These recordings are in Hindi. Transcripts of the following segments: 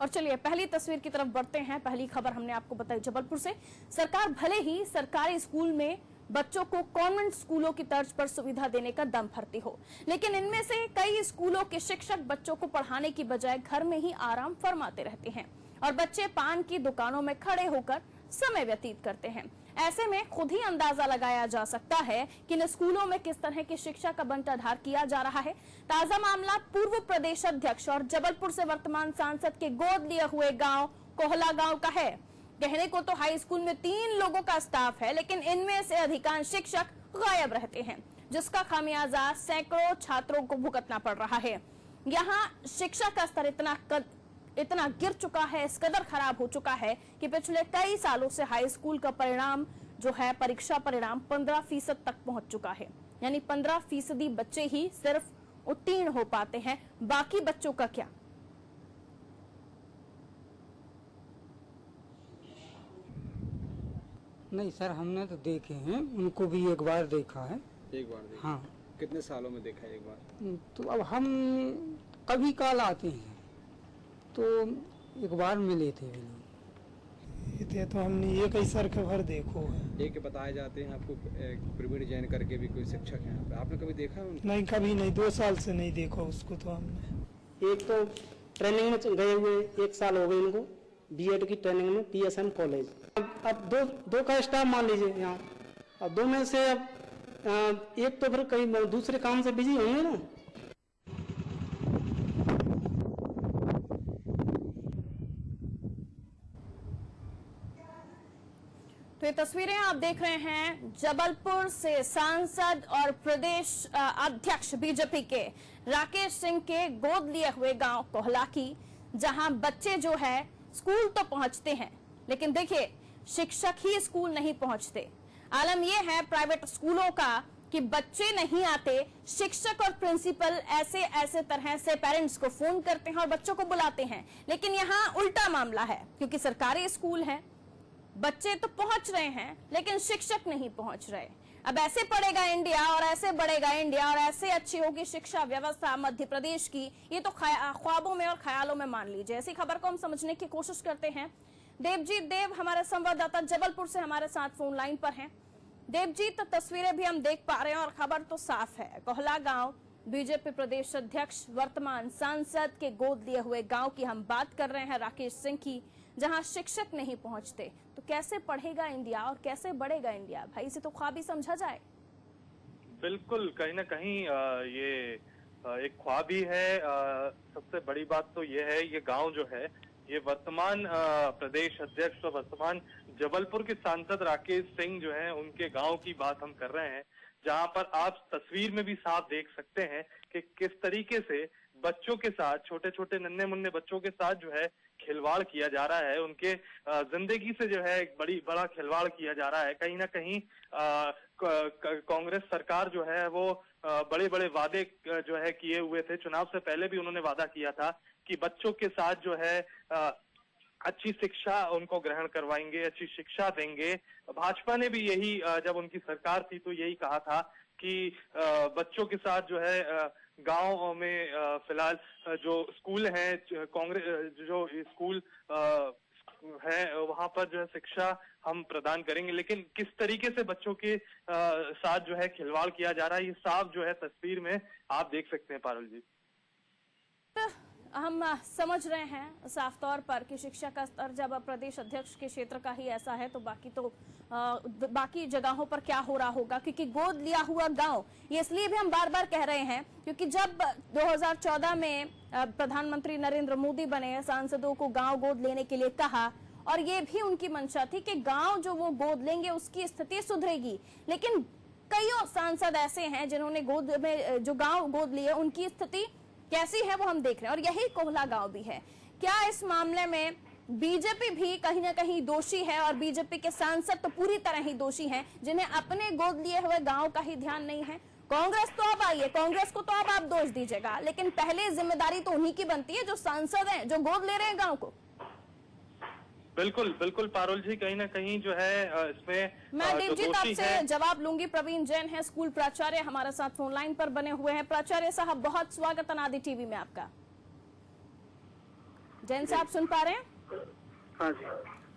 और चलिए पहली तस्वीर की तरफ बढ़ते हैं। पहली खबर हमने आपको बताई जबलपुर से। सरकार भले ही सरकारी स्कूल में बच्चों को कॉन्वेंट स्कूलों की तर्ज पर सुविधा देने का दम भरती हो, लेकिन इनमें से कई स्कूलों के शिक्षक बच्चों को पढ़ाने की बजाय घर में ही आराम फरमाते रहते हैं और बच्चे पान की दुकानों में खड़े होकर समय व्यतीत करते हैं। ऐसे में खुद ही अंदाजा लगाया जा सकता है कि इन स्कूलों में किस तरह की शिक्षा का बंटाढार किया जा रहा है। ताजा मामला पूर्व प्रदेश अध्यक्ष और जबलपुर से वर्तमान सांसद के गोद लिए हुए गांव कोहला गांव का है। कहने को तो हाई स्कूल में 3 लोगों का स्टाफ है, लेकिन इनमें से अधिकांश शिक्षक गायब रहते हैं, जिसका खामियाजा सैकड़ों छात्रों को भुगतना पड़ रहा है। यहाँ शिक्षा का स्तर इतना गिर चुका है, इस कदर खराब हो चुका है कि पिछले कई सालों से हाई स्कूल का परिणाम जो है, परीक्षा परिणाम 15% तक पहुंच चुका है। यानी 15% बच्चे ही सिर्फ उत्तीर्ण हो पाते हैं, बाकी बच्चों का क्या? नहीं सर, हमने तो देखे हैं, उनको भी एक बार देखा है। एक बार देखा? हाँ। कितने सालों में देखा है एक बार? तो अब हम कभी काल आते हैं तो एक बार मिले थे थे, तो हमने एक ही सर के भर देखो है। एक बताए जाते हैं आपको, प्रवीण जैन करके भी कोई शिक्षक है यहाँ पे, आपने कभी देखा है? नहीं, कभी नहीं, 2 साल से नहीं देखा उसको। तो हमने एक तो ट्रेनिंग में गए हुए 1 साल हो गए इनको, बीएड की ट्रेनिंग में पीएसएम कॉलेज। अब दो का स्टाफ मान लीजिए यहाँ, अब 2 में से अब एक तो फिर कहीं दूसरे काम से बिजी होंगे ना। तो ये तस्वीरें आप देख रहे हैं जबलपुर से सांसद और प्रदेश अध्यक्ष बीजेपी के राकेश सिंह के गोद लिए हुए गांव कोहला की, जहां बच्चे जो है स्कूल तो पहुंचते हैं, लेकिन देखिए शिक्षक ही स्कूल नहीं पहुंचते। आलम यह है प्राइवेट स्कूलों का कि बच्चे नहीं आते, शिक्षक और प्रिंसिपल ऐसे तरह से पेरेंट्स को फोन करते हैं और बच्चों को बुलाते हैं। लेकिन यहाँ उल्टा मामला है, क्योंकि सरकारी स्कूल है, बच्चे तो पहुंच रहे हैं लेकिन शिक्षक नहीं पहुंच रहे। अब ऐसे पढ़ेगा इंडिया और ऐसे बढ़ेगा इंडिया और ऐसे अच्छी होगी शिक्षा व्यवस्था मध्य प्रदेश की, ये तो ख्वाबों में और ख्यालों में मान लीजिए। ऐसी खबर को हम समझने की कोशिश करते हैं। देवजीत देव हमारे संवाददाता जबलपुर से हमारे साथ फोन लाइन पर हैं। देवजीत, तो तस्वीरें भी हम देख पा रहे हैं और खबर तो साफ है। कोहला गांव बीजेपी प्रदेश अध्यक्ष वर्तमान सांसद के गोद लिए हुए गांव की हम बात कर रहे हैं, राकेश सिंह की, जहां शिक्षक नहीं पहुंचते। तो कैसे पढ़ेगा इंडिया और कैसे बढ़ेगा इंडिया? भाई इसे तो ख्वाब ही समझा जाए। बिल्कुल, कहीं ना कहीं ये एक ख्वाब ही है। सबसे बड़ी बात तो ये है, ये गांव जो है ये वर्तमान प्रदेश अध्यक्ष और वर्तमान जबलपुर के सांसद राकेश सिंह जो है उनके गांव की बात हम कर रहे हैं, जहां पर आप तस्वीर में भी साफ देख सकते हैं कि किस तरीके से बच्चों के साथ, छोटे छोटे नन्हे मुन्ने बच्चों के साथ जो है खिलवाड़ किया जा रहा है, उनके जिंदगी से जो है एक बड़ा खिलवाड़ किया जा रहा है। कहीं ना कहीं कांग्रेस सरकार जो है वो बड़े बड़े वादे जो है किए हुए थे। चुनाव से पहले भी उन्होंने वादा किया था कि बच्चों के साथ जो है अच्छी शिक्षा उनको ग्रहण करवाएंगे, अच्छी शिक्षा देंगे। भाजपा ने भी यही, जब उनकी सरकार थी तो यही कहा था कि बच्चों के साथ जो है गांव में फिलहाल जो स्कूल है, कांग्रेस जो स्कूल है वहां पर जो है शिक्षा हम प्रदान करेंगे। लेकिन किस तरीके से बच्चों के साथ जो है खिलवाड़ किया जा रहा है, ये साफ जो है तस्वीर में आप देख सकते हैं पारुल जी। हम समझ रहे हैं साफ तौर पर कि शिक्षा का स्तर जब प्रदेश अध्यक्ष के क्षेत्र का ही ऐसा है तो बाकी जगहों पर क्या हो रहा होगा। क्योंकि गोद लिया हुआ गांव, ये इसलिए भी हम बार बार कह रहे हैं क्योंकि जब 2014 में प्रधानमंत्री नरेंद्र मोदी बने, सांसदों को गांव गोद लेने के लिए कहा और ये भी उनकी मंशा थी कि गांव जो वो गोद लेंगे उसकी स्थिति सुधरेगी। लेकिन कई सांसद ऐसे हैं जिन्होंने गोद में जो गांव गोद लिए उनकी स्थिति कैसी है वो हम देख रहे हैं, और यही कोहला गांव भी है। क्या इस मामले में बीजेपी भी कहीं ना कहीं दोषी है और बीजेपी के सांसद तो पूरी तरह ही दोषी हैं, जिन्हें अपने गोद लिए हुए गांव का ही ध्यान नहीं है? कांग्रेस तो अब आइए, कांग्रेस को तो अब आप दोष दीजिएगा, लेकिन पहले जिम्मेदारी तो उन्हीं की बनती है जो सांसद हैं, जो गोद ले रहे हैं गांव को। बिल्कुल बिल्कुल पारुल जी, कहीं ना कहीं जो है इसमें मैं देवजीत आपसे जवाब लूंगी। प्रवीण जैन है, स्कूल प्राचार्य, हमारे साथ फोन लाइन पर बने हुए हैं। प्राचार्य साहब, बहुत स्वागत अनादि टीवी में आपका। जैन साहब सुन पा रहे हैं? हाँ जी।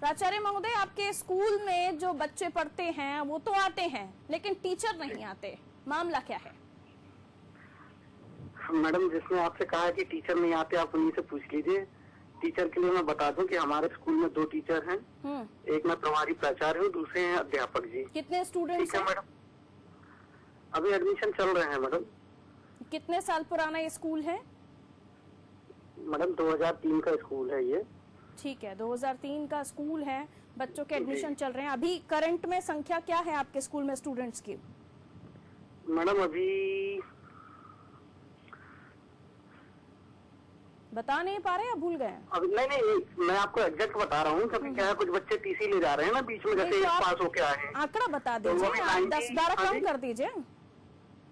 प्राचार्य महोदय, आपके स्कूल में जो बच्चे पढ़ते हैं वो तो आते हैं लेकिन टीचर नहीं आते, मामला क्या है? मैडम, जिसने आपसे कहा है कि टीचर नहीं आते, आप उन्हीं से पूछ लीजिए। टीचर के लिए मैं बता दूं कि हमारे स्कूल में 2 टीचर हैं। एक मैं प्रभारी प्राचार्य हूँ, दूसरे हैं अध्यापक जी। कितने स्टूडेंट्स ठीक है हैं? मैडम, अभी एडमिशन चल रहे हैं मैडम। कितने साल पुराना ये स्कूल है? मैडम 2003 का स्कूल है ये। ठीक है, 2003 का स्कूल है, बच्चों के एडमिशन चल रहे हैं। अभी करंट में संख्या क्या है आपके स्कूल में स्टूडेंट्स की? मैडम अभी बता नहीं पा रहे या भूल गए? अभी नहीं, मैं आपको एग्जैक्ट बता रहा हूँ, क्योंकि क्या है कुछ बच्चे टीसी ले जा रहे हैं ना बीच में, जैसे नहीं, एक तो आप पास होके आए हैं। आंकड़ा बता तो वो दीजिए, भी आप 90 10-12 हाँ कम जी। कर दीजिए।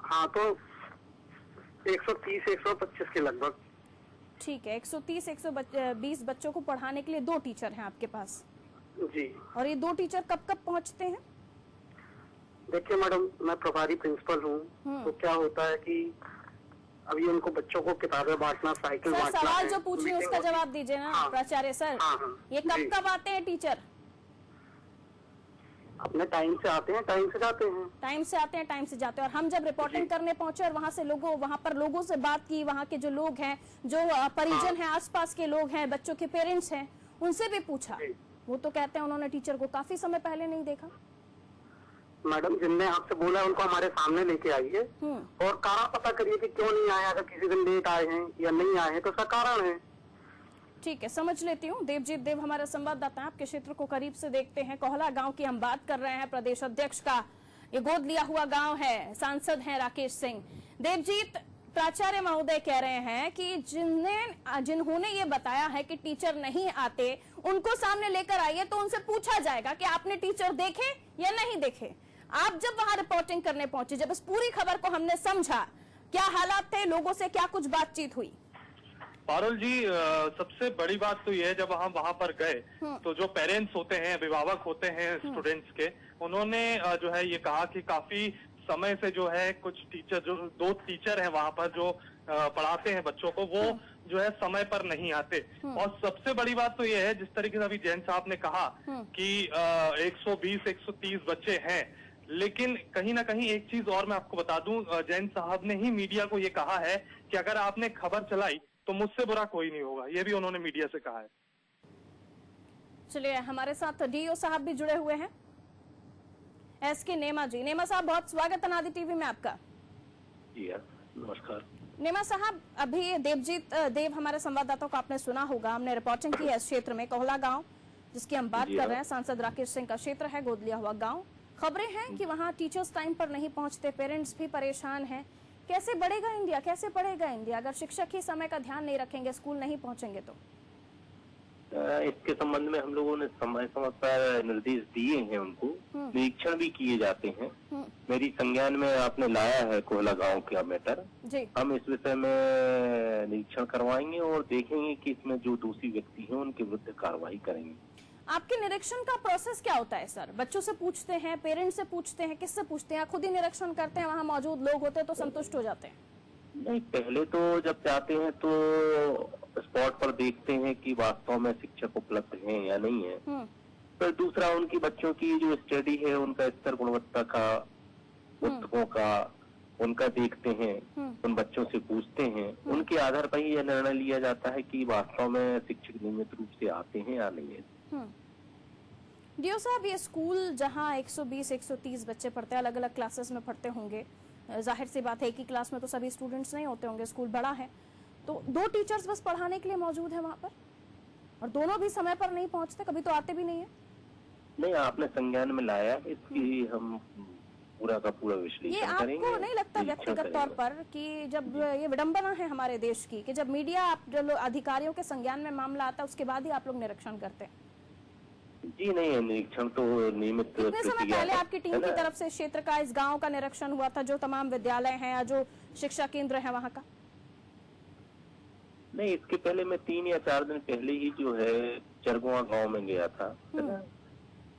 हाँ, तो 130-125 के लगभग। ठीक है, 130-120 बच्चों को पढ़ाने के लिए 2 टीचर हैं आपके पास, जी। और ये 2 टीचर कब कब पहुंचते हैं? देखिए मैडम, मैं प्रभारी प्रिंसिपल हूँ, तो क्या होता है कि अभी उनको बच्चों को किताबें बांटना, साइकिल सर, बांटना सवाल है, जो पूछ रही हूँ मीटिंग उसका होती है। जवाब दीजिए ना। हाँ। प्राचार्य सर, हाँ। ये जी। कब आते हैं टीचर? अपने टाइम से आते हैं, टाइम से जाते हैं। टाइम से आते हैं, टाइम से जाते हैं। और हम जब रिपोर्टिंग करने पहुंचे और वहां पर लोगों से बात की, वहां के जो लोग हैं, जो परिजन हैं, आसपास के लोग हैं, बच्चों के पेरेंट्स हैं, उनसे भी पूछा, वो तो कहते हैं उन्होंने टीचर को काफी समय पहले नहीं देखा। मैडम, जिनने आपसे बोला है उनको हमारे सामने लेके आइए और कारण पता करिए कि क्यों नहीं आए। अगर किसी दिन लेट आए हैं या नहीं आए हैं तो उसका कारण है। ठीक है, समझ लेती हूँ। देवजीत देव हमारे संवाददाता हैं, आपके क्षेत्र को करीब से देखते हैं। कोहला गांव की हम बात कर रहे हैं, प्रदेश अध्यक्ष का ये गोद लिया हुआ गांव है, सांसद हैं राकेश सिंह। देवजीत, प्राचार्य महोदय कह रहे हैं कि जिन्होंने ये बताया है कि टीचर नहीं आते, उनको सामने लेकर आइए तो उनसे पूछा जाएगा कि आपने टीचर देखे या नहीं देखे। आप जब वहां रिपोर्टिंग करने पहुंचे, जब इस पूरी खबर को हमने समझा, क्या हालात थे, लोगों से क्या कुछ बातचीत हुई? पारुल जी, सबसे बड़ी बात तो ये है, जब हम वहां पर गए तो जो पेरेंट्स होते हैं, अभिभावक होते हैं स्टूडेंट्स के, उन्होंने जो है ये कहा कि काफी समय से जो है कुछ टीचर, जो 2 टीचर हैं वहां पर जो पढ़ाते हैं बच्चों को, वो जो है समय पर नहीं आते। और सबसे बड़ी बात तो ये है, जिस तरीके से अभी जैन साहब ने कहा कि 120-130 बच्चे हैं, लेकिन कहीं ना कहीं एक चीज और मैं आपको बता दूं, जैन साहब ने ही मीडिया को ये कहा है कि अगर आपने खबर चलाई तो मुझसे बुरा कोई नहीं होगा। ये भी उन्होंने मीडिया से कहा है। चलिए, हमारे साथ डीओ साहब भी जुड़े हुए हैं, एसके नेमा जी। नेमा साहब, बहुत स्वागत है नादी टीवी में आपका। जी नमस्कार। नेमा साहब, अभी देवजीत देव हमारे संवाददाता को आपने सुना होगा, हमने रिपोर्टिंग की है इस क्षेत्र में, कोहला गांव जिसकी हम बात कर रहे हैं, सांसद राकेश सिंह का क्षेत्र है, गोद लिया हुआ गांव। खबरें हैं कि वहां टीचर्स टाइम पर नहीं पहुंचते, पेरेंट्स भी परेशान हैं। कैसे बढ़ेगा इंडिया, कैसे पढ़ेगा इंडिया अगर शिक्षक ही समय का ध्यान नहीं रखेंगे, स्कूल नहीं पहुंचेंगे तो? इसके संबंध में हम लोगों ने समय समय पर निर्देश दिए हैं, उनको निरीक्षण भी किए जाते हैं। मेरी संज्ञान में आपने लाया है कोहला गांव का मैटर जी। हम इस विषय में निरीक्षण करवाएंगे और देखेंगे कि इसमें जो दोषी व्यक्ति हैं उनके विरुद्ध कार्रवाई करेंगे। आपके निरीक्षण का प्रोसेस क्या होता है सर? बच्चों से पूछते हैं, पेरेंट्स से पूछते हैं, किससे पूछते हैं? खुद ही निरीक्षण करते हैं, वहाँ मौजूद लोग होते हैं तो संतुष्ट हो जाते हैं? नहीं, पहले तो जब जाते हैं तो स्पॉट पर देखते हैं कि वास्तव में शिक्षक उपलब्ध हैं या नहीं है। फिर दूसरा, उनकी बच्चों की जो स्टडी है, उनका स्तर, गुणवत्ता का, पुस्तकों का, उनका देखते हैं, उन बच्चों से पूछते हैं, उनके आधार पर ही यह निर्णय लिया जाता है कि वास्तव में शिक्षक नियमित रूप से आते हैं या नहीं है। डीओ साहब, ये स्कूल जहाँ 120-130 बच्चे पढ़ते हैं, अलग अलग क्लासेस में पढ़ते होंगे, जाहिर सी बात है एक ही क्लास में तो सभी स्टूडेंट्स नहीं होते होंगे, स्कूल बड़ा है, तो 2 टीचर्स बस पढ़ाने के लिए मौजूद है वहाँ पर, और दोनों भी समय पर नहीं पहुँचते, कभी तो आते भी नहीं है। नहीं, आपने संज्ञान में लाया, इसकी हम पूरा का पूरा विश्लेषण करेंगे। ये आपको नहीं लगता व्यक्तिगत तौर पर कि जब ये विडंबना है हमारे देश की कि जब मीडिया, आप जो अधिकारियों के संज्ञान में मामला आता है उसके बाद ही आप लोग निरीक्षण करते हैं? जी नहीं, निरीक्षण तो नियमित। कितने समय पहले आपकी टीम की तरफ से क्षेत्र का, इस गांव का निरीक्षण हुआ था, जो तमाम विद्यालय हैं या जो शिक्षा केंद्र है वहाँ का? नहीं, इसके पहले मैं 3 या 4 दिन पहले ही जो है चरगुआ गांव में गया था,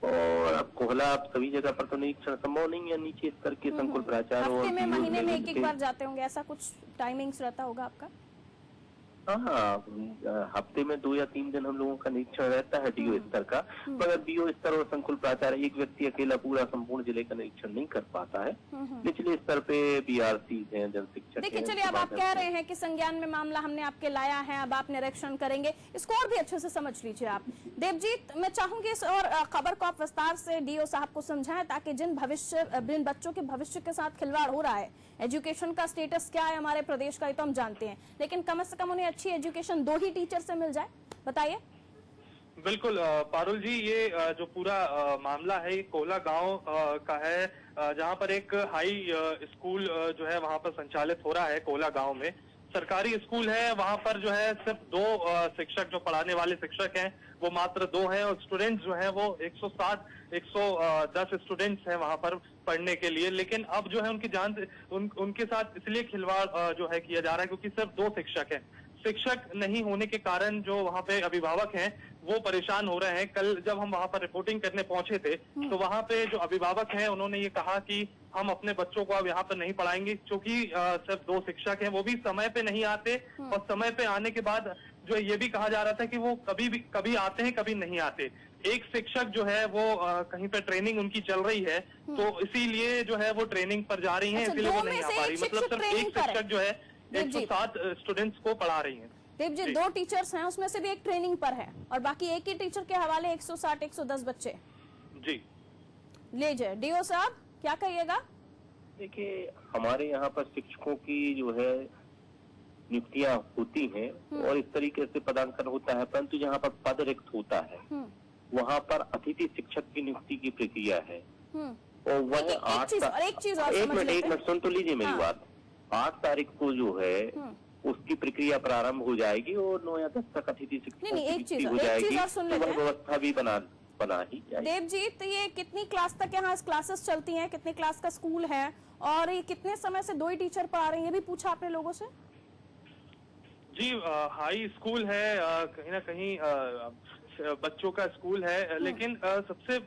और अब कोहला, आप सभी जगह पर तो निरीक्षण संभव नहीं है, नीचे स्तर के संकुल प्राचार्य और हफ्ते में, महीने में एक बार जाते होंगे, ऐसा कुछ टाइमिंग्स रहता होगा आपका? हाँ, हफ्ते में 2 या 3 दिन हम लोगों का निरीक्षण रहता है डीओ स्तर का, मगर डीओ स्तर और संकुल प्राचार्य एक व्यक्ति अकेला पूरा संपूर्ण जिले का निरीक्षण नहीं कर पाता है। निचले स्तर पे बीआरसी हैं, जन शिक्षक। देखिए, चलिए अब आप कह रहे हैं कि संज्ञान में मामला हमने आपके लाया है, अब आप निरीक्षण करेंगे, इसको और भी अच्छे से समझ लीजिए आप। देवजीत, मैं चाहूंगी इस और खबर को आप विस्तार से डीओ साहब को समझाएं, ताकि जिन बच्चों के भविष्य के साथ खिलवाड़ हो रहा है, एजुकेशन का स्टेटस क्या है हमारे प्रदेश का, ये तो हम जानते हैं, लेकिन कम से कम उन्हें अच्छी एजुकेशन 2 ही टीचर से मिल जाए। बताइए। बिल्कुल पारुल जी, ये जो पूरा मामला है ये कोला गांव का है, जहां पर एक हाई स्कूल जो है वहां पर संचालित हो रहा है। कोला गांव में सरकारी स्कूल है, वहां पर जो है सिर्फ 2 शिक्षक जो पढ़ाने वाले शिक्षक हैं वो मात्र 2 हैं, और स्टूडेंट्स जो हैं वो 110 स्टूडेंट्स हैं वहां पर पढ़ने के लिए। लेकिन अब जो है उनकी जान उनके साथ इसलिए खिलवाड़ जो है किया जा रहा है क्योंकि सिर्फ 2 शिक्षक हैं। शिक्षक नहीं होने के कारण जो वहाँ पे अभिभावक हैं वो परेशान हो रहे हैं। कल जब हम वहाँ पर रिपोर्टिंग करने पहुंचे थे तो वहाँ पे जो अभिभावक हैं उन्होंने ये कहा कि हम अपने बच्चों को अब यहाँ पर नहीं पढ़ाएंगे, क्योंकि सिर्फ 2 शिक्षक हैं, वो भी समय पे नहीं आते, और समय पे आने के बाद जो ये भी कहा जा रहा था कि वो कभी आते हैं कभी नहीं आते। एक शिक्षक जो है वो कहीं पे ट्रेनिंग उनकी चल रही है, तो इसीलिए जो है वो ट्रेनिंग पर जा रही है, इसीलिए वो नहीं आ पा रही। मतलब सिर्फ एक शिक्षक जो है 107 स्टूडेंट्स को पढ़ा रही हैं। देव जी, 2 टीचर्स हैं, उसमें से भी एक ट्रेनिंग पर है, और बाकी एक ही टीचर के हवाले 160-110 बच्चे। जी लीजिए डीओ साहब, क्या कहिएगा? देखिए, हमारे यहाँ पर शिक्षकों की जो है नियुक्तियां होती हैं और इस तरीके से पदांकन होता है, परंतु जहाँ पर पद रिक्त होता है वहाँ पर अतिथि शिक्षक की नियुक्ति की प्रक्रिया है। और वह एक मिनट सुन तो लीजिए मेरी बात। 8 तारीख को जो है उसकी प्रक्रिया प्रारंभ हो जाएगी और 9 या 10 तक अतिथि शिक्षक हो जाएगी, तो वह व्यवस्था भी बना ही जाएगी। देवजीत, ये कितनी क्लास तक यहाँ क्लासेस चलती हैं, कितने क्लास का स्कूल है, और ये कितने समय से 2 ही टीचर पढ़ा रहे हैं, ये भी पूछा आपने लोगों से? जी, हाई स्कूल है, कहीं ना कहीं बच्चों का स्कूल है, लेकिन सबसे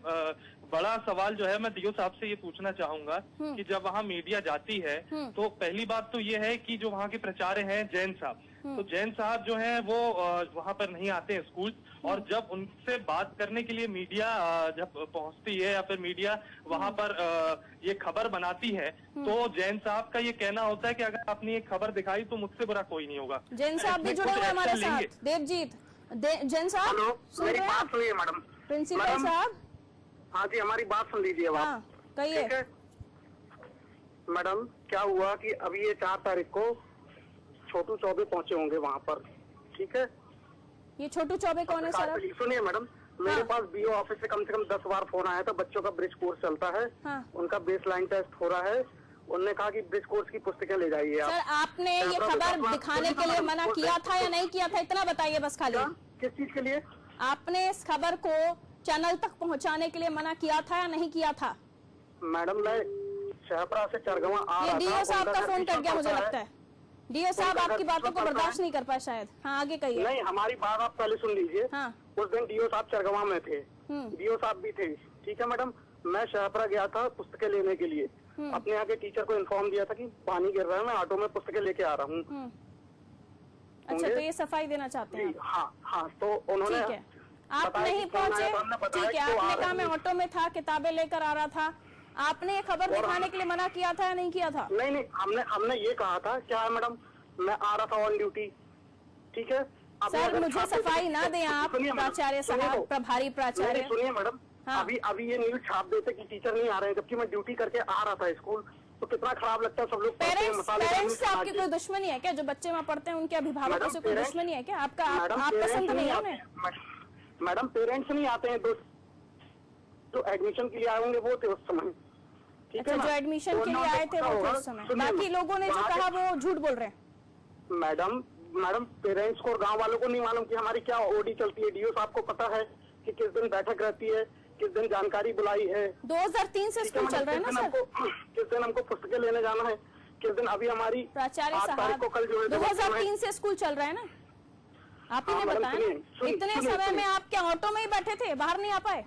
बड़ा सवाल जो है मैं डीओ साहब से ये पूछना चाहूंगा कि जब वहाँ मीडिया जाती है तो पहली बात तो ये है कि जो वहाँ के प्राचार्य हैं जैन साहब, तो जैन साहब जो हैं वो वहाँ पर नहीं आते हैं स्कूल, और जब उनसे बात करने के लिए मीडिया जब पहुंचती है या फिर मीडिया वहाँ पर ये खबर बनाती है तो जैन साहब का ये कहना होता है कि अगर आपने ये खबर दिखाई तो मुझसे बुरा कोई नहीं होगा। जैन साहब भी जुड़े हुए हमारे साथ। देवजीत, जैन साहब मेरी बात सुनिए मैडम। प्रिंसिपल साहब, हाँ जी, हमारी बात सुन लीजिए आप। हाँ, कहिए। मैडम, क्या हुआ कि अभी ये 4 तारीख को छोटू चौबे पहुंचे होंगे वहाँ पर, ठीक है? ये छोटू चौबे कौन है सर? सुनिए मैडम, मेरे पास बीओ ऑफिस से कम 10 बार फोन आया था। बच्चों का ब्रिज कोर्स चलता है, उनका बेस लाइन टेस्ट हो रहा है। उन्होंने कहा कि ब्रिज कोर्स की पुस्तकें ले जाइए आप। सर, आपने ये खबर दिखाने के लिए मना किया था या नहीं किया था, इतना बताइए बस खाली। किस चीज के लिए? आपने इस खबर को चैनल तक पहुंचाने के लिए मना किया था या नहीं किया था? मैडम, मैं शहपरा से चरगवा आ रहा था। डीओ साहब का फोन कट गया, मुझे लगता है। डीओ साहब आपकी बातों को बर्दाश्त नहीं कर पाए शायद। हाँ, आगे कहिए। नहीं, हमारी बात आप पहले सुन लीजिए। हाँ। उस दिन डीओ साहब चरगवा में थे, डीओ साहब भी थे, ठीक है मैडम। मैं शहपरा गया था पुस्तकें लेने के लिए, अपने यहाँ के टीचर को इन्फॉर्म दिया था कि पानी गिर रहा है, मैं ऑटो में पुस्तकें लेके आ रहा हूँ। अच्छा, तो ये सफाई देना चाहते हैं? हाँ, तो उन्होंने आप नहीं पहुंचे, ठीक है, आपने कहा मैं ऑटो में था, किताबें लेकर आ रहा था। आपने ये खबर दिखाने के लिए मना किया था या नहीं किया था? नहीं, हमने ये कहा था, क्या है मैडम, मैं आ रहा था ऑन ड्यूटी, ठीक है। सर, मुझे सफाई ना दें आप, प्राचार्य साहब, प्रभारी प्राचार्य। सुनिए मैडम, अभी ये न्यूज छाप देते कि टीचर नहीं आ रहे हैं, जबकि मैं ड्यूटी करके आ रहा था स्कूल, तो कितना खराब लगता है। सब लोग पेरेंट्स से आपकी कोई दुश्मनी है क्या? जो बच्चे वहाँ पढ़ते हैं उनके अभिभावकों से कोई दुश्मनी है क्या? आप पसंद नहीं है उन्हें? मैडम, पेरेंट्स नहीं आते हैं, तो एडमिशन के लिए आए होंगे वो थे उस समय, ठीक है। जो एडमिशन के लिए आए थे वो थे उस समय, बाकी लोगों ने जो कहा वो झूठ बोल रहे हैं। मैडम, पेरेंट्स को और गांव वालों को नहीं मालूम कि हमारी क्या ओडी चलती है। डीओ साहब को पता है कि किस दिन बैठक रहती है, किस दिन जानकारी बुलाई है। 2003 से स्कूल चल रहा है ना सर? किस दिन हमको पुस्तकें लेने जाना है, किस दिन अभी हमारी प्राचार्य साहब, 2003 से स्कूल चल रहा है ना? आप ही ने बताया। इतने समय में आप क्या ऑटो में ही बैठे थे, बाहर नहीं आ पाए?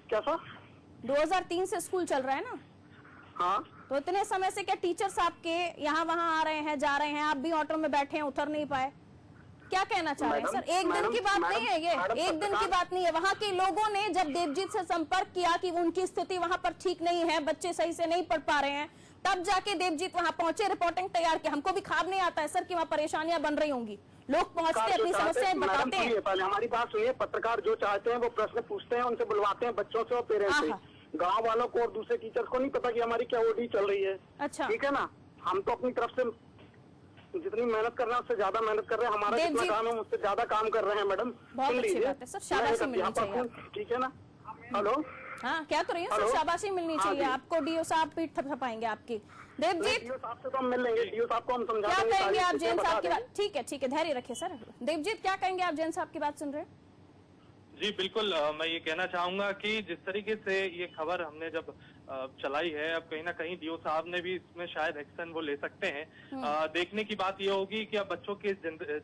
क्या सर? 2003 से स्कूल चल रहा है ना? हाँ। तो इतने समय से क्या टीचर्स आपके यहाँ वहाँ आ रहे हैं, जा रहे हैं, आप भी ऑटो में बैठे हैं, उतर नहीं पाए? क्या कहना चाह रहे हैं सर? एक दिन की बात नहीं है ये, एक दिन की बात नहीं है। वहाँ के लोगों ने जब देवजीत से संपर्क किया कि उनकी स्थिति वहाँ पर ठीक नहीं है, बच्चे सही से नहीं पढ़ पा रहे हैं, तब जाके देवजीत वहाँ पहुंचे, रिपोर्टिंग तैयार की। हमको भी ख्वाब नहीं आता है सर कि वहाँ परेशानियां बन रही होंगी। लोग पहुंचते अपनी समस्याएं बताते हैं। पहले हमारी बात सुनिए, पत्रकार जो चाहते हैं वो प्रश्न पूछते हैं, उनसे बुलवाते हैं बच्चों से और पेरेंट्स से। गाँव वालों को और दूसरे टीचर्स को नहीं पता कि हमारी क्या ओडी चल रही है। अच्छा, ठीक है ना, हम तो अपनी तरफ से जितनी मेहनत कर रहे हैं उससे ज्यादा मेहनत कर रहे हैं। हमारा जितना काम है उससे ज्यादा काम कर रहे हैं मैडम। बहुत अच्छी बात है सर, शाबाशी मिलनी चाहिए। ठीक है ना। हेलो, हाँ क्या तो रही है सर, शाबाशी मिलनी चाहिए आपको। डीओ साहब पीठ थपथपाएंगे आपकी। देवजीत, डीओ साहब से तो हम मिल लेंगे, डीओ साहब को हम समझा क्या देंगे, कहेंगे आप सारी जैन चीजें साहब बता की देंगे। बात? ठीक है ठीक है, धैर्य रखिए सर। देवजीत क्या कहेंगे आप जैन साहब की बात सुन रहे हैं? जी बिल्कुल, मैं ये कहना चाहूंगा कि जिस तरीके से ये खबर हमने जब चलाई है, अब कहीं ना कहीं डीओ साहब ने भी इसमें शायद एक्शन वो ले सकते हैं। देखने की बात ये होगी कि अब बच्चों की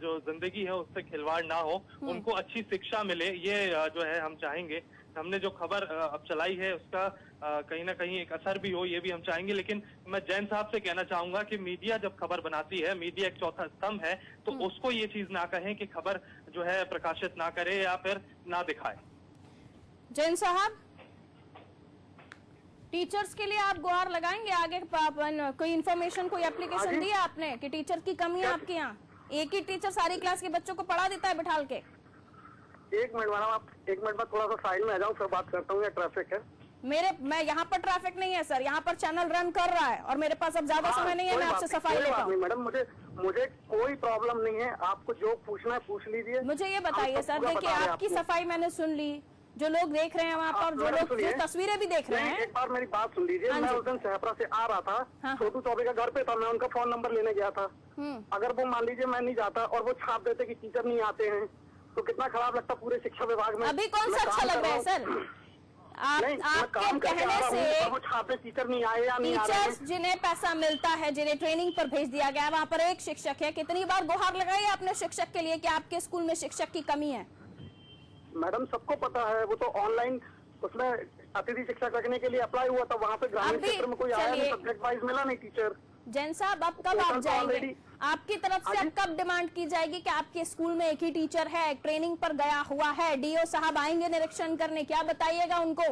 जो जिंदगी है उससे खिलवाड़ ना हो, उनको अच्छी शिक्षा मिले, ये जो है हम चाहेंगे। हमने जो खबर अब चलाई है उसका कहीं ना कहीं एक असर भी हो, ये भी हम चाहेंगे। लेकिन मैं जैन साहब से कहना चाहूंगा कि मीडिया जब खबर बनाती है, मीडिया एक चौथा स्तंभ है, तो उसको ये चीज ना कहें कि खबर जो है प्रकाशित ना करे या फिर ना दिखाए। जैन साहब, टीचर्स के लिए आप गुहार लगाएंगे आगे? कोई इन्फॉर्मेशन, कोई एप्लीकेशन दिया आपने कि टीचर की कमी है आपके यहाँ? एक ही टीचर सारी क्लास के बच्चों को पढ़ा देता है बिठाल के? एक मिनट मैडम, आप एक मिनट बाद थोड़ा सा साइड में आ जाओ, फिर बात करता हूँ। या ट्रैफिक है? मैं यहाँ पर ट्रैफिक नहीं है सर, यहाँ पर चैनल रन कर रहा है और मेरे पास अब ज्यादा समय नहीं है, मैं आपसे सफाई लेता हूँ। मैडम मुझे कोई प्रॉब्लम नहीं है, आपको जो पूछना है पूछ लीजिए। मुझे ये बताइए सर, देखिए आपकी सफाई मैंने सुन ली, जो लोग देख रहे हैं वहाँ पर, जो लोग जो तस्वीरें भी देख रहे हैं। एक बार मेरी बात सुन लीजिए। मैं उस दिन सहपरा से आ रहा था, छोटू चौबे का घर पे था, मैं उनका फोन नंबर लेने गया था। अगर वो मान लीजिए मैं नहीं जाता और वो छाप देते कि टीचर नहीं आते हैं, तो कितना खराब लगता पूरे शिक्षा विभाग में। अभी कौन सा अच्छा लग रहा है सर? आपके कहने से वो छापे टीचर नहीं आए या नहीं आ रहे हैं। टीचर्स जिन्हें पैसा मिलता है, जिन्हें ट्रेनिंग पर भेज दिया गया, वहाँ पर एक शिक्षक है। कितनी बार गुहार लगाई आपने शिक्षक के लिए कि आपके स्कूल में शिक्षक की कमी है? मैडम सबको पता है, वो तो ऑनलाइन उसमें अतिथि शिक्षक रखने के लिए अप्लाई हुआ था, वहाँ पे ग्रामीण क्षेत्र में कोई आया नहीं, सब्जेक्ट वाइज मिला नहीं टीचर। जैन साहब, अब कब आप जाएंगे? आपकी तरफ से अब कब डिमांड की जाएगी कि आपके स्कूल में एक ही टीचर है, ट्रेनिंग पर गया हुआ है, डीओ साहब आएंगे निरीक्षण करने, क्या बताइएगा उनको?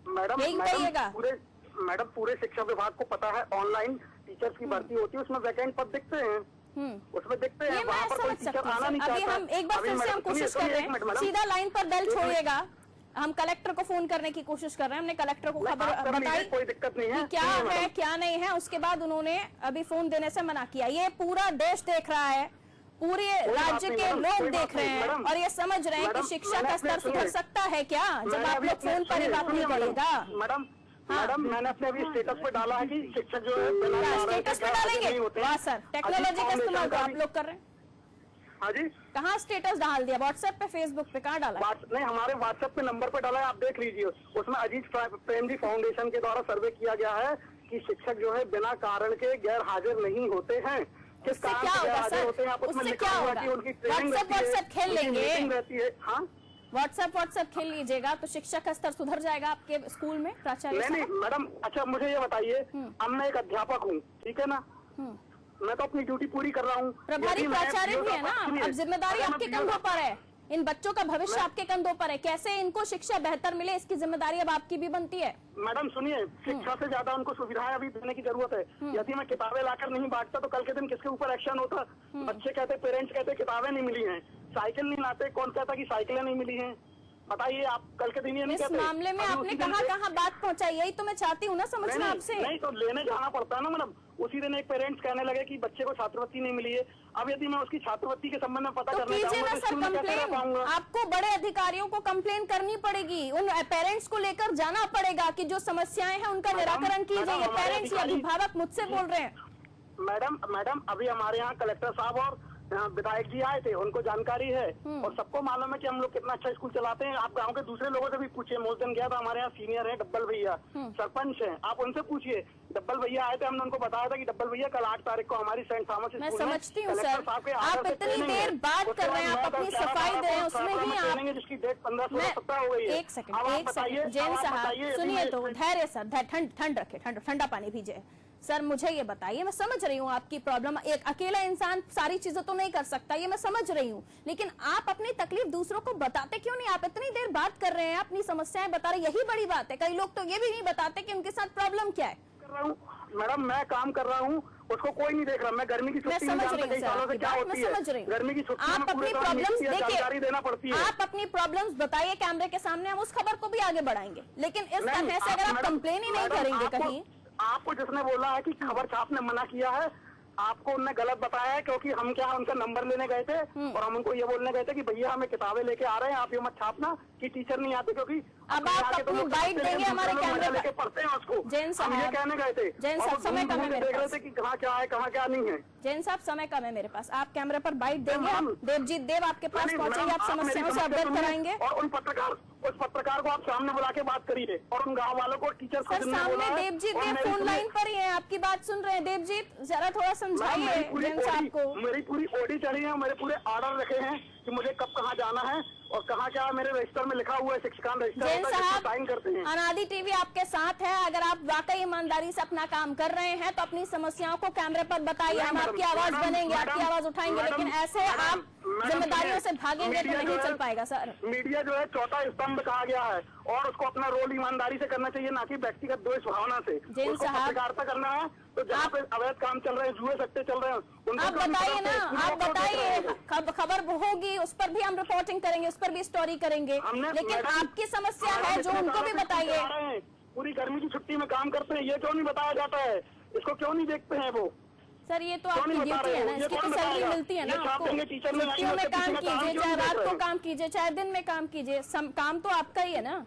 मैडम पूरे शिक्षा विभाग को पता है, ऑनलाइन टीचर्स की भर्ती होती है, उसमें वैकेंट पद दिखते हैं, उसमें दिखते हैं। वहाँ पर कोई टीचर आना नहीं चाहता। अभी हम एक बार फिर से हम कोशिश कर रहे हैं, सीधा लाइन पर बेल छोड़िएगा। हम कलेक्टर को फोन करने की कोशिश कर रहे हैं, हमने कलेक्टर को खबर बताई, कोई दिक्कत नहीं है, क्या है क्या नहीं है। उसके बाद उन्होंने अभी फोन देने से मना किया। ये पूरा देश देख रहा है, पूरे राज्य के लोग देख रहे हैं और ये समझ रहे हैं कि शिक्षा का स्तर सुधर सकता है क्या, जब आप लोग फोन पर ही बात नहीं करिएगा। मैडम मैंने अपने अभी स्टेटस पे डाला है कि शिक्षक जो है स्टेटस पे डालेंगे। वाह सर, टेक्नोलॉजी का इस्तेमाल तो आप लोग कर रहे हैं। हाँ जी, कहाँ स्टेटस डाल दिया? व्हाट्सएप पे, फेसबुक पे, कहाँ डाला? नहीं, हमारे व्हाट्सएप पे नंबर पे डाला है, आप देख लीजिए। उसमें अजीज प्रेमजी फाउंडेशन के द्वारा सर्वे किया गया है कि शिक्षक जो है बिना कारण के गैर हाजिर नहीं होते हैं। किस कारण से गैर हाजिर होते हैं आप उसमें लिखा हुआ कि उनकी ट्रेनिंग व्हाट्सएप खेल लेंगे, रहती है। हाँ, व्हाट्सएप खेल लीजिएगा तो शिक्षा का स्तर सुधर जाएगा आपके स्कूल में, प्राचार्य? नहीं मैडम, अच्छा मुझे ये बताइए, अब मैं एक अध्यापक हूँ, ठीक है ना, मैं तो अपनी ड्यूटी पूरी कर रहा हूँ। प्रभारी प्राचार्य भी है ना, अब जिम्मेदारी आपके कंधों पर है, इन बच्चों का भविष्य आपके कंधों पर है। कैसे इनको शिक्षा बेहतर मिले, इसकी जिम्मेदारी अब आपकी भी बनती है। मैडम सुनिए, शिक्षा से ज्यादा उनको सुविधाएं अभी देने की जरूरत है। यदि मैं किताबें लाकर नहीं बांटता तो कल के दिन किसके ऊपर एक्शन होता? बच्चे कहते, पेरेंट्स कहते किताबें नहीं मिली हैं, साइकिल नहीं लाते, कौन कहता कि साइकिलें नहीं मिली हैं? बताइए आप, कल के दिन ये नहीं कहते। इस मामले में आपने कहाँ बात पहुँचाई, यही तो मैं चाहती हूँ ना समझना आपसे। नहीं तो लेने जाना पड़ता है ना मैडम। उसी दिन एक पेरेंट्स कहने लगे कि बच्चे को छात्रवृत्ति नहीं मिली है। अब यदि मैं उसकी छात्रवृत्ति के संबंध में पता करना चाहूँगा तो स्कूल में कैसे कर पाऊंगा? आपको बड़े अधिकारियों को कंप्लेन करनी पड़ेगी, उन पेरेंट्स को लेकर जाना पड़ेगा कि जो समस्याएं हैं उनका निराकरण कीजिए। पेरेंट्स या अभिभावक मुझसे बोल रहे हैं। मैडम अभी हमारे यहाँ कलेक्टर साहब और विधायक जी आए थे, उनको जानकारी है और सबको मालूम है कि हम लोग कितना अच्छा स्कूल चलाते हैं। आप गांव के दूसरे लोगों से भी पूछिए। उस दिन गया था, हमारे यहाँ सीनियर है डब्बल भैया, सरपंच हैं, आप उनसे पूछिए। डब्बल भैया आए थे, हमने उनको बताया था कि डब्बल भैया कल 8 तारीख को हमारी सेंट थॉमस स्कूल में। मैं समझती हूँ सर, आप इतनी देर बात कर रहे हैं, आप अपनी सफाई दे रहे हैं, उसमें ही आप जिसकी डेट 15, 16, 17 हो गई है। एक सेकंड जैन साहब सुनिए तो, धैर्य सर, ठंड रखे, ठंडा पानी पीजिए। सर मुझे ये बताइए, मैं समझ रही हूँ आपकी प्रॉब्लम, एक अकेला इंसान सारी चीजें तो नहीं कर सकता, ये मैं समझ रही हूँ, लेकिन आप अपनी तकलीफ दूसरों को बताते क्यों नहीं? आप इतनी देर बात कर रहे हैं, अपनी समस्याएं बता रहे हैं, यही बड़ी बात है। कई लोग तो ये भी नहीं बताते कि उनके साथ प्रॉब्लम क्या है। कर रहा हूँ मैडम, मैं काम कर रहा हूँ, उसको कोई नहीं देख रहा। मैं गर्मी की छुट्टी में जानता कई सालों से क्या होती है। गर्मी की छुट्टी में आप अपनी प्रॉब्लम्स जानकारी देना पड़ती है। आप अपनी प्रॉब्लम्स बताइए कैमरे के सामने, हम उस खबर को भी आगे बढ़ाएंगे, लेकिन इस तरह से अगर आप कंप्लेन ही नहीं करेंगे कहीं। आपको जिसने बोला है कि खबर छापने मना किया है, आपको उनने गलत बताया है, क्योंकि हम क्या उनका नंबर लेने गए थे और हम उनको ये बोलने गए थे कि भैया हमें किताबें लेके आ रहे हैं, आप ये मत छापना कि टीचर नहीं आते, क्योंकि अब आप अपनी बाइट देंगे हमारे कैमरे लेके पढ़ते हैं उसको। जैन साहब, हम ये कहने गए थे, जैन साहब समय कम है मेरे देख रहे पास, थे कि कहाँ क्या है कहाँ क्या नहीं है। जैन साहब समय कम है मेरे पास, आप कैमरे पर बाइट देंगे, हम देवजीत देव आपके पास पहुंचेंगे, आप समस्याओं से अवगत कराएंगे। और उस पत्रकार को आप सामने बुला के बात करिए, और उन गाँव वालों को टीचर सर सामने देवजीत देव फोन लाइन पर ही है, आपकी बात सुन रहे हैं। देवजीत जरा थोड़ा समझाइए जैन साहब को। मेरी पूरी ऑडी चढ़ी है, मेरे पूरे ऑर्डर रखे हैं कि मुझे कब कहाँ जाना है और कहाँ क्या मेरे रजिस्टर में लिखा हुआ है, शिक्षकान रजिस्टर जैन साहब साइन करते हैं। अनादि टीवी आपके साथ है, अगर आप वाकई ईमानदारी से अपना काम कर रहे हैं तो अपनी समस्याओं को कैमरे पर बताइए, हम आपकी आवाज बनेंगे, आपकी आवाज उठाएंगे, लेकिन ऐसे आप जिम्मेदारियों से भागेंगे तो नहीं चल पाएगा। सर मीडिया जो है चौथा स्तंभ कहा गया है, और उसको अपना रोल ईमानदारी से करना चाहिए, ना कि व्यक्तिगत द्वेष भावना से। जैन साहब पत्रकारिता करना है तो जहाँ पे अवैध काम चल रहे हैं, जुए सट्टे चल रहे हैं, आप बताइए ना, आप बताइए, खबर होगी उस पर भी हम रिपोर्टिंग करेंगे, उस पर भी स्टोरी करेंगे, लेकिन आपकी समस्या है जो उनको भी बताइए। पूरी गर्मी की छुट्टी में काम करते हैं, ये क्यों नहीं बताया जाता है? इसको क्यों नहीं देखते हैं वो? सर ये तो आपकी ड्यूटी है ना, इसकी तो सैलरी मिलती है ना आपको। छुट्टियों में काम कीजिए, चाहे रात को काम कीजिए, चाहे दिन में काम कीजिए, काम तो आपका ही है ना।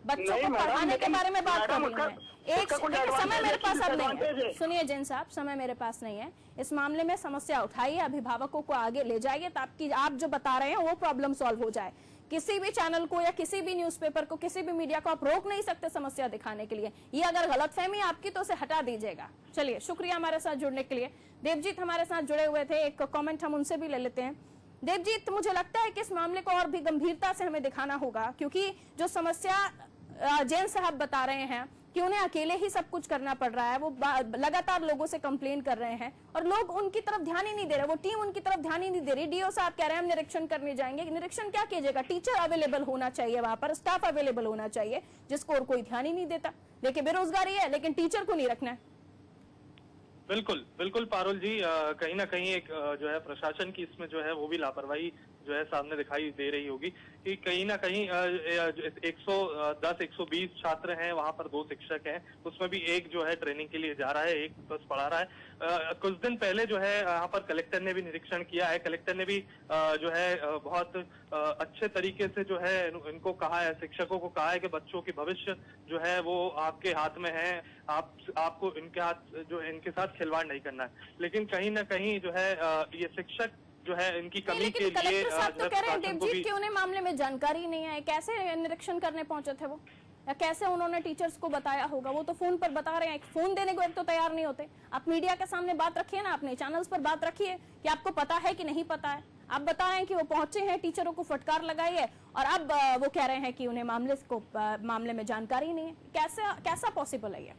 बच्चों को पढ़ाने के बारे में बात कर रही हूँ। एक समय मेरे पास अब नहीं है, सुनिए जैन साहब, समय मेरे पास नहीं है। इस मामले में समस्या उठाइए, अभिभावकों को आगे ले जाइए ताकि आप जो बता रहे हैं वो प्रॉब्लम सॉल्व हो जाए। किसी भी चैनल को या किसी भी न्यूज़पेपर को, किसी भी मीडिया को आप रोक नहीं सकते समस्या दिखाने के लिए। ये अगर गलतफहमी आपकी तो उसे हटा दीजिएगा। चलिए शुक्रिया हमारे साथ जुड़ने के लिए। देवजीत हमारे साथ जुड़े हुए थे, एक कमेंट हम उनसे भी ले लेते हैं। देवजीत, मुझे लगता है कि इस मामले को और भी गंभीरता से हमें दिखाना होगा, क्योंकि जो समस्या जैन साहब बता रहे हैं कि उन्हें अकेले ही सब कुछ करना पड़ रहा है, वो लगातार लोगों से कंप्लेन कर रहे हैं और लोग उनकी तरफ ध्यान ही नहीं दे रहे, वो टीम उनकी तरफ ध्यान ही नहीं दे रही। डीओ साहब कह रहे हैं हम निरीक्षण करने जाएंगे, निरीक्षण क्या कीजिएगा? टीचर अवेलेबल होना चाहिए, वहां पर स्टाफ अवेलेबल होना चाहिए, जिसको और कोई ध्यान ही नहीं देता। देखिए बेरोजगारी है, लेकिन टीचर को नहीं रखना है। बिल्कुल पारुल जी, कहीं ना कहीं एक जो है प्रशासन की इसमें जो है वो भी लापरवाही जो है सामने दिखाई दे रही होगी कि कहीं ना कहीं 110-120 छात्र हैं, वहां पर 2 शिक्षक हैं, उसमें भी एक जो है ट्रेनिंग के लिए जा रहा है, एक बस पढ़ा रहा है। कुछ दिन पहले जो है यहाँ पर कलेक्टर ने भी निरीक्षण किया है, कलेक्टर ने भी जो है बहुत अच्छे तरीके से जो है इनको कहा है, शिक्षकों को कहा है कि बच्चों की भविष्य जो है वो आपके हाथ में है, आपको इनके साथ खिलवाड़ नहीं करना है। लेकिन कहीं ना कहीं जो है ये शिक्षक जो है इनकी कमी के लिए कलेक्टर साहब तो कह रहे हैं देवजीत कि उन्हें मामले में जानकारी नहीं है, कैसे निरीक्षण करने पहुंचे थे वो, या कैसे उन्होंने टीचर्स को बताया होगा? वो तो फोन पर बता रहे हैं, फोन देने को एक तो तैयार नहीं होते। आप मीडिया के सामने बात रखिए ना, अपने चैनल्स पर बात रखिए कि आपको पता है कि नहीं पता है। आप बता रहे हैं कि वो पहुंचे हैं, टीचरों को फटकार लगाई है, और अब वो कह रहे हैं कि उन्हें मामले में जानकारी नहीं है। कैसा पॉसिबल है ये?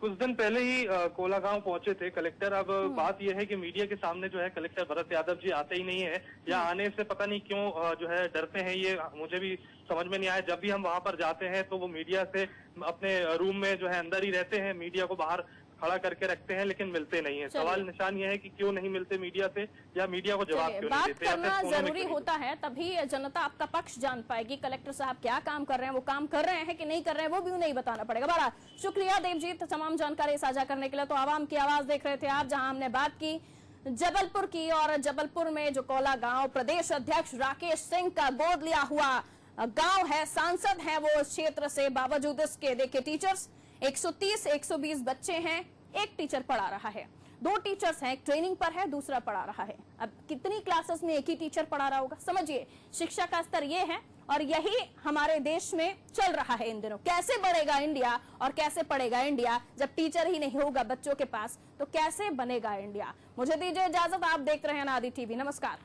कुछ दिन पहले ही कोलागांव पहुंचे थे कलेक्टर। अब बात यह है कि मीडिया के सामने जो है कलेक्टर भरत यादव जी आते ही नहीं है, या आने से पता नहीं क्यों जो है डरते हैं, ये मुझे भी समझ में नहीं आया। जब भी हम वहां पर जाते हैं तो वो मीडिया से अपने रूम में जो है अंदर ही रहते हैं, मीडिया को बाहर खड़ा करके रखते हैं, लेकिन मिलते नहीं है। सवाल निशान ये है कि क्यों नहीं मिलते मीडिया से, या मीडिया को जवाब क्यों नहीं देते? बात करना जरूरी होता है, तभी जनता आपका पक्ष जान पाएगी। कलेक्टर साहब क्या काम कर रहे हैं, वो काम कर रहे हैं कि नहीं कर रहे हैं, वो भी उन्हें बताना पड़ेगा। बड़ा शुक्रिया देवजीत तमाम जानकारी साझा करने के लिए। तो आवाम की आवाज देख रहे थे आप, जहां हमने बात की जबलपुर की, और जबलपुर में जो कोलागांव प्रदेश अध्यक्ष राकेश सिंह का गोद लिया हुआ गांव है, सांसद है वो इस क्षेत्र से, बावजूद इसके देखिए टीचर्स 130-120 बच्चे हैं, एक टीचर पढ़ा रहा है, 2 टीचर्स हैं, एक ट्रेनिंग पर है, दूसरा पढ़ा रहा है। अब कितनी क्लासेस में एक ही टीचर पढ़ा रहा होगा? समझिए शिक्षा का स्तर ये है, और यही हमारे देश में चल रहा है इन दिनों। कैसे बढ़ेगा इंडिया और कैसे पढ़ेगा इंडिया जब टीचर ही नहीं होगा बच्चों के पास? तो कैसे बनेगा इंडिया? मुझे दीजिए इजाजत, आप देख रहे हैं अनादि टीवी। नमस्कार।